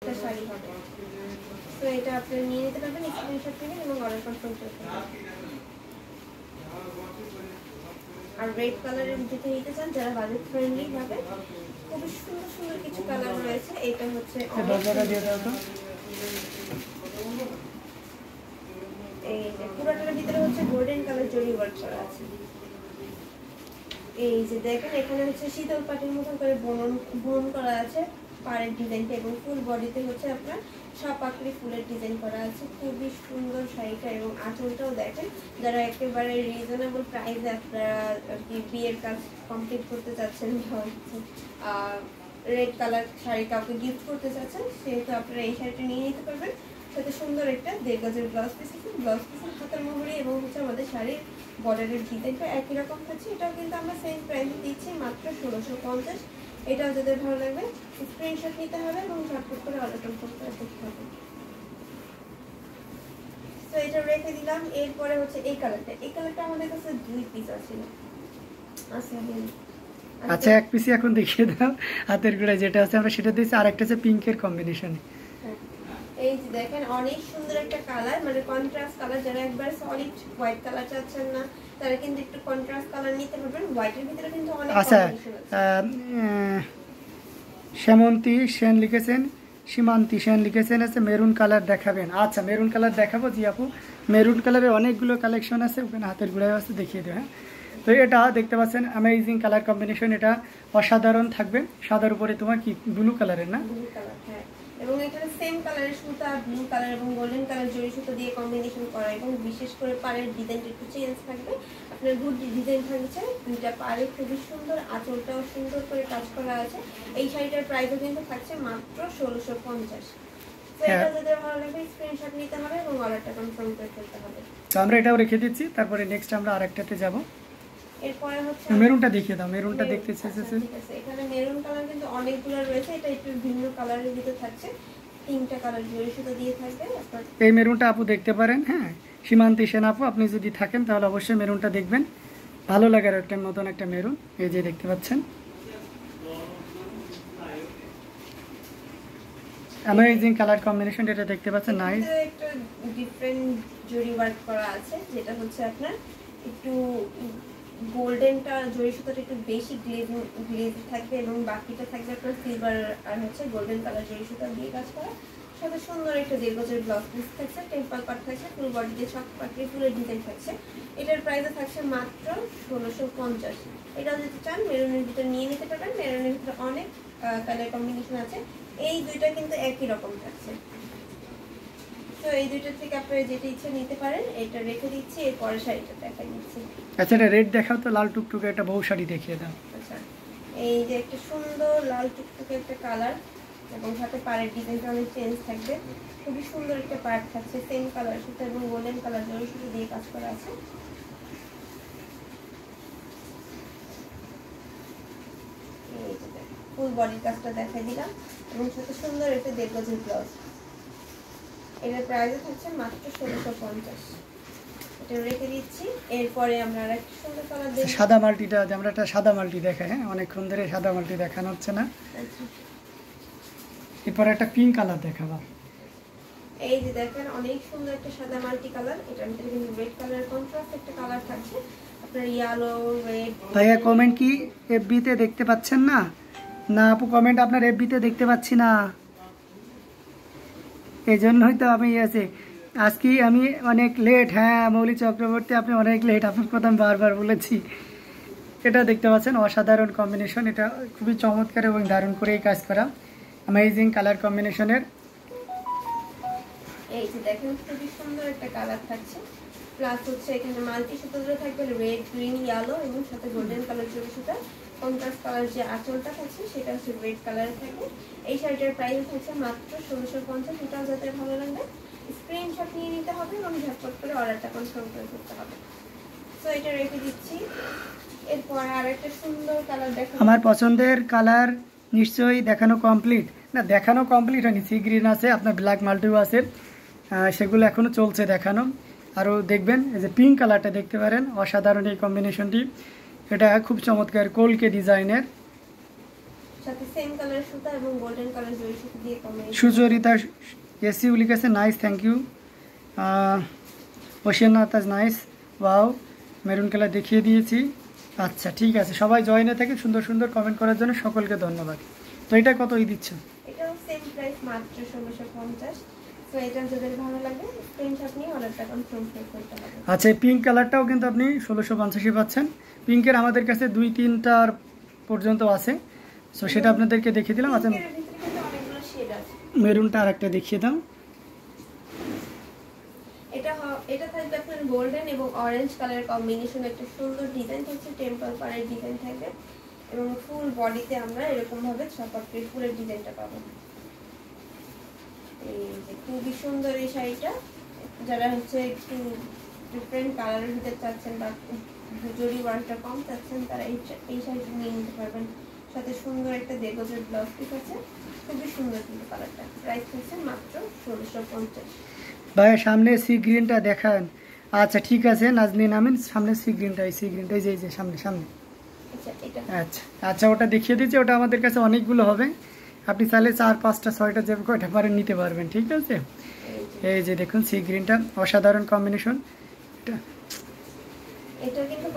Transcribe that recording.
শাড়ি হবে। তো এটা আপনারা নিয়ে নিতে পারবেন, স্ক্রিনশট নেবেন এবং অর্ডার কনফার্ম করতে পারবেন। আর রেড কালারের যেটা নিতে চান যারা বাজেট ফ্রেন্ডলি ভাবে, খুবই সুন্দর সুন্দর কিছু কালার রয়েছে। এটা হচ্ছে এই যে পুরোটার ভিতরে হচ্ছে গোল্ডেন কালার জরি ওয়ার্ক করা আছে। এই যে দেখেন এখানে হচ্ছে শীতল পাটির মতো করে বুনন করা আছে পাড়ের ডিজাইনটা, এবং ফুল বডিতে হচ্ছে আপনার সব পাকড়ি ফুলের ডিজাইন করা আছে। খুবই সুন্দর শাড়িটা, এবং আঁচলটাও দেখেন। যারা একেবারে রিজনেবল প্রাইসে আপনারা আর কি বিয়ের কাজ কমপ্লিট করতে চাচ্ছেন, রেড কালার শাড়ি কাউকে গিফট করতে চাচ্ছেন, সেহেতু আপনারা এই শাড়িটা নিয়ে নিতে পারবেন। সাথে সুন্দর একটা 1.5 গজের ব্লাউজ পিস আছে, ব্লাউজ পিসের হাতার মোহরি এবং হচ্ছে আমাদের শাড়ির বর্ডারের ডিজাইনটা একই রকম থাকছে। এটাও কিন্তু আমরা সেম প্রাইসে দিচ্ছি মাত্র 1650। এটাও যাদের ভালো লাগবে স্ক্রিনশট নিতে হবে এবং ঝটপট করে অর্ডার কনফার্ম করে করতে হবে। তো এটা রেখে দিলাম। এরপরে হচ্ছে এই কালারটা আমাদের কাছে 2 পিস আছে। আচ্ছা, এক পিসই এখন দেখিয়ে দাও। হাতের গোড়ায় যেটা আছে আমরা সেটা দিয়েছি, আর একটা আছে পিঙ্কের কম্বিনেশনে। এই যে দেখেন অনেক সুন্দর একটা কালার, মানে কন্ট্রাস্ট কালার। যারা একবার সলিড হোয়াইট কালার চাচ্ছেন না, তারা কিন্তু একটু কন্ট্রাস্ট কালার নিতে পারবেন। হোয়াইটের ভিতরে কিন্তু অনেক কম্বিনেশন আছে। শ্যামন্তী সেন লিখেছেন, সীমান্তি সেন লিখেছেন আছে মেরুন কালার দেখাবেন। আচ্ছা, মেরুন কালার দেখাবো জি আপু। মেরুন কালারের অনেকগুলো কালেকশন আছে, ওখানে হাতের গোড়ায় আছে, দেখিয়ে দেবে। হ্যাঁ, তো এটা দেখতে পাচ্ছেন অ্যামেজিং কালার কম্বিনেশন। এটা অসাধারণ থাকবে। সাদার উপরে তোমার কি ব্লু কালারের না? ব্লু কালার, হ্যাঁ। এবং এখানে সেম কালারের সুতা, ব্লু কালার এবং গোল্ডেন কালার জরি সুতা দিয়ে কম্বিনেশন করা, এবং বিশেষ করে পাড়ের ডিজাইনটা একটু চেঞ্জ থাকবে। আপনার গুড ডিজাইন থাকছে দুইটা পাড়ে, খুবই সুন্দর। আঁচলটাও সুন্দর করে কাজ করা আছে। এই শাড়িটার প্রাইসও কিন্তু থাকছে মাত্র 1650। তো এটা যাদের ভালো লাগবে স্ক্রিনশট নিতে হবে এবং অর্ডারটা কনফার্ম করে ফেলতে হবে। তো আমরা এটাও রেখে দিচ্ছি। তারপরে নেক্সট আমরা আরেকটাতে যাব। এরপরে হচ্ছে মেরুনটা দেখিয়ে দাও। মেরুনটা দেখতে চেয়েছে। এখানে মেরুন কালার কিন্তু অনেকগুলো রয়েছে। এটা একটু ভিন্ন কালারের ভিতরে থাকছে, 3টা কালার জড়ি সুতো দিয়ে থাকবে। এই মেরুনটা আপু দেখতে পারেন। হ্যাঁ, সীমান্তি সেন আপু, আপনি যদি থাকেন তাহলে অবশ্যই মেরুনটা দেখবেন। ভালো লাগার একটা নতুন একটা মেরুন, এই যে দেখতে পাচ্ছেন অ্যামেজিং কালার কম্বিনেশন। এটা দেখতে পাচ্ছেন নাইস, একটা ডিফারেন্ট জরি ওয়ার্ক করা আছে, যেটা হচ্ছে আপনার একটু গোল্ডেনটা জরি সুতোটা একটু বেশি গ্লেজ থাকবে, এবং বাকিটা থাকবে আপনার সিলভার আর হচ্ছে গোল্ডেন কালার জরি সুতো দিয়ে কাজ করা। সাথে সুন্দর একটা 1.5 গজের ব্লাউজ পিস থাকছে, টেম্পল পাট থাকছে, ফুল বডি দিয়ে সব পাটে ফুলের ডিজাইন থাকছে। এটার প্রাইসও থাকছে মাত্র 1650। এটাও যদি চান মেরুনের ভিতরে নিয়ে নিতে পারবেন। মেরুনের ভিতরে অনেক কালার কম্বিনেশন আছে। এই দুইটা কিন্তু একই রকম থাকছে। তো এই দুইটা থেকে আপনারা যেটা ইচ্ছে নিতে পারেন। এটা রেখে দিচ্ছি, এরপরে শাড়িটা দেখাই দিচ্ছি। আচ্ছা, এটা রেড দেখাও তো। লাল টুকটুকে একটা বউ শাড়ি দেখিয়ে দাও। আচ্ছা, এই যে একটা সুন্দর লাল টুকটুকে একটা কালার, এবং সাথে পাড়ের ডিজাইনটা অনেক চেঞ্জ থাকবে। খুবই সুন্দর একটা পাড় থাকছে, সেম কালার সুতো এবং গোল্ডেন কালার জরি সুতো দিয়ে কাজ করা আছে। ফুল বডির কাজটা দেখাই দিলাম, এবং সাথে সুন্দর একটা 1.5 গজের ব্লাউজ। এটার প্রাইসও থাকছে মাত্র 1650। এটা রেখে দিচ্ছি। এরপরে আমরা আরেকটা সুন্দর কালার দেখব, সাদা মাল্টিটা। আমরা একটা সাদা মাল্টি দেখাই। হ্যাঁ, অনেকক্ষণ ধরে সাদা মাল্টি দেখানো হচ্ছে না। এরপর একটা পিঙ্ক কালার দেখাবো। এই যে দেখেন অনেক সুন্দর একটা সাদা মাল্টি কালার। এটার ভিতরে কিন্তু রেড কালারের কন্ট্রাস্ট একটা কালার থাকছে, আপনার ইয়েলো রেড। ভাইয়া কমেন্ট কি এফবি তে দেখতে পাচ্ছেন না? না আপু, কমেন্ট আপনার এফবি তে দেখতে পাচ্ছি না, এই জন্যই তো আমি আজকে আমি অনেক লেট। হ্যাঁ মৌলি চক্রবর্তী, আপনি অনেক লেট, আপনার কথা আমি বারবার বলেছি। এটা দেখতে পাচ্ছেন অসাধারণ কম্বিনেশন। এটা খুবই চমৎকার এবং দারুণ করেই কাজ করা, অ্যামেজিং কালার কম্বিনেশনের। এই যে দেখেন খুবই সুন্দর একটা কালার থাকছে, প্লাস হচ্ছে এখানে মাল্টি সুতো ধরে থাকবে রেড, গ্রিন, ইয়েলো এবং সাথে গোল্ডেন কালার জড়ি সুতা। কন্ট্রাস্ট কালার যে আঁচলটা থাকছে সেটা হচ্ছে রেড কালার থাকবে। এই শাড়িটার প্রাইস থাকছে মাত্র 1650। এটাও যাদের ভালো লাগবে স্ক্রিনশট নিয়ে নিতে হবে এবং ঝটপট করে অর্ডারটা কনফার্ম করে করতে হবে। তো এটা রেখে দিচ্ছি। এরপর আরেকটা সুন্দর কালার দেখো। আমার পছন্দের কালার নিশ্চয়ই দেখানো কমপ্লিট না? দেখানো কমপ্লিট হয়নি। সি গ্রিন আছে, আপনার ব্ল্যাক মাল্টিও আছে, সেগুলো এখনও চলছে দেখানো। আরও দেখবেন এই যে পিঙ্ক কালারটা দেখতে পারেন, অসাধারণ এই কম্বিনেশনটি। এটা খুব চমৎকার কলকে ডিজাইনের। সাথে সেম কালার সুতা এবং গোল্ডেন কালার জরি সুতা দিয়ে কম্বিনেশন। সুচরিতা এসইউ লিখেছে নাইস, থ্যাংক ইউ। ওশিয়ানাথ নাইস, ওয়াও, মেরুন কালার দেখিয়ে দিয়েছি। আচ্ছা ঠিক আছে, সবাই জয়েনে থাকে, সুন্দর সুন্দর কমেন্ট করার জন্য সকলকে ধন্যবাদ। তো এটা কতই দিচ্ছ? এটাও সেম প্রাইস, মাত্র 1650। তো এটা যদি ভালো লাগে স্ক্রিনশট নিয়ে অর্ডারটা কনফার্ম করতে হবে। আচ্ছা, এই পিঙ্ক কালারটাও কিন্তু আপনি 1650 পাচ্ছেন। পিঙ্কের আমাদের কাছে 2-3টার পর্যন্ত আছে, সো সেটা আপনাদেরকে দেখিয়ে দিলাম। আচ্ছা, এর ভিতরে কিন্তু অনেকগুলো শেড আছে। মেরুনটা আর একটা দেখিয়ে দাও। এটা থাকবে আপনার গোল্ডেন এবং অরেঞ্জ কালার কম্বিনেশন, একটা সুন্দর ডিজাইন থাকছে, টেম্পল পাড়ের ডিজাইন থাকবে এবং ফুল বডিতে আমরা এরকম ভাবে ছপাকড়ি ফুলের ডিজাইনটা পাবো। এই যে খুবই সুন্দর এই শাড়িটা, যারা হচ্ছে একটু ডিফারেন্ট কালারের ভিতরে চাচ্ছেন বা জরি ওয়ার্কটা কম চাচ্ছেন, তারা এই শাড়িটা নিয়ে নিতে পারবেন। সাথে সুন্দর একটা দেগজের ব্লাউজ পিস আছে, খুবই সুন্দর কিন্তু কালারটা। প্রাইস হচ্ছে মাত্র 1650। ভাইয়া সামনে সি গ্রিনটা দেখান। আচ্ছা ঠিক আছে নাজনীন আমিন, সামনে সি গ্রিনটা, এই সি গ্রিনটা, এই যে সামনে সামনে। আচ্ছা এটা আচ্ছা আচ্ছা, ওটা দেখিয়ে দিচ্ছি। ওটা আমাদের কাছে অনেকগুলো হবে, আপনি চাইলে 4-5-6টা যে কয়টা পারেন নিতে পারবেন, ঠিক আছে। এই যে দেখুন সি গ্রিনটা, অসাধারণ কম্বিনেশন। এটা কিন্তু